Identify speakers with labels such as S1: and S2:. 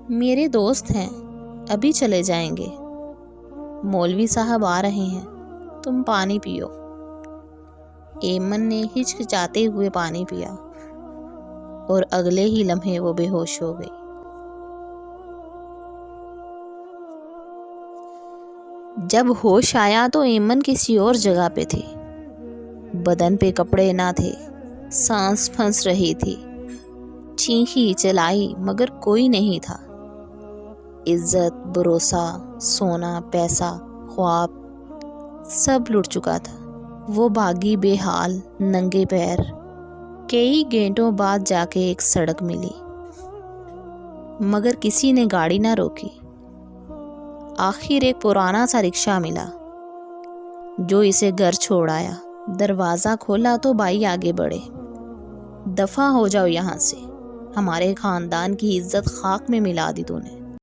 S1: میرے دوست ہیں، ابھی چلے جائیں گے۔ مولوی صاحب آ رہے ہیں، تم پانی پیو۔ ایمن نے ہچکچاتے ہوئے پانی پیا اور اگلے ہی لمحے وہ بے ہوش ہو گئی۔ جب ہوش آیا تو ایمن کسی اور جگہ پہ تھی۔ بدن پہ کپڑے نہ تھے، سانس پھنس رہی تھی، چیخی چلائی مگر کوئی نہیں تھا۔ عزت، بھروسہ، سونا، پیسہ، خواب سب لٹ چکا تھا۔ وہ بھاگی بے حال، ننگے پیر۔ کئی گھنٹوں بعد جا کے ایک سڑک ملی، مگر کسی نے گاڑی نہ روکی۔ آخر ایک پرانا سا رکشہ ملا جو اسے گھر چھوڑ آیا۔ دروازہ کھولا تو بھائی آگے بڑھے۔ دفع ہو جاؤ یہاں سے، ہمارے خاندان کی عزت خاک میں ملا دی تو نے۔